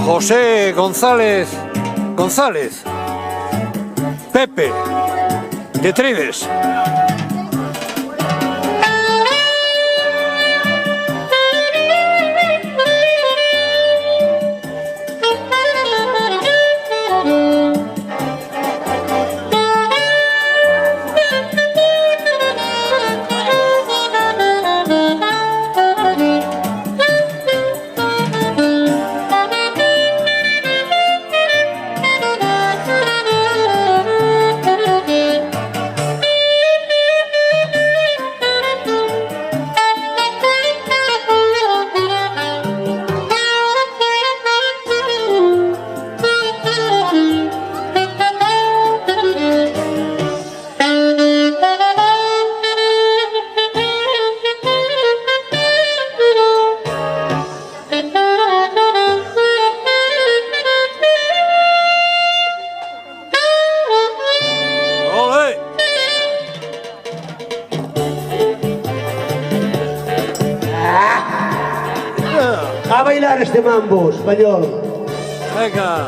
José González González, Pepe de Trives. A bailar este mambo español. Venga.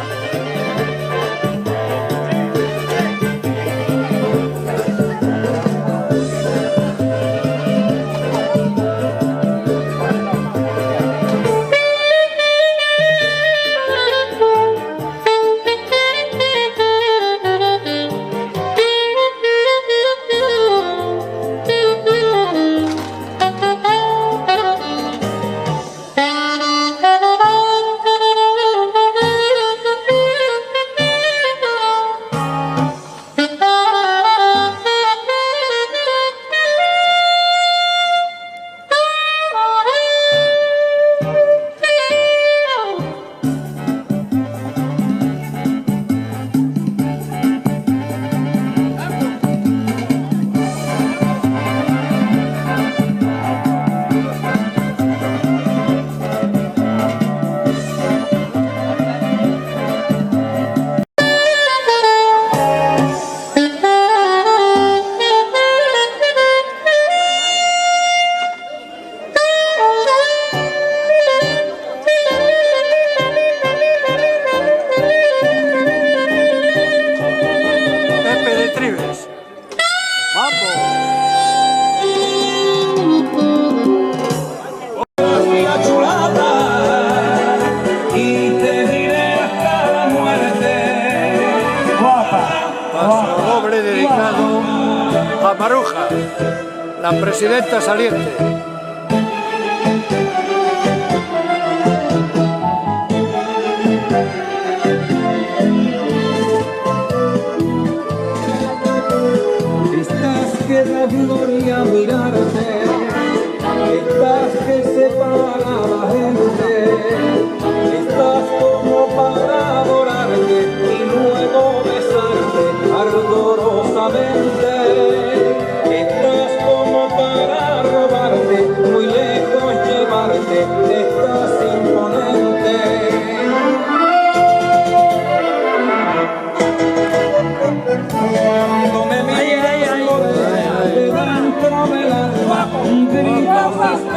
Doble dedicado a Maruja, la presidenta saliente. Estás que da gloria mirarte, estás que separa a la gente, estás como para adorarte y luego besarte ardorosamente, estás como para robarte, muy lejos llevarte, estás imponente. Cuando me miras de dentro del alma, gritas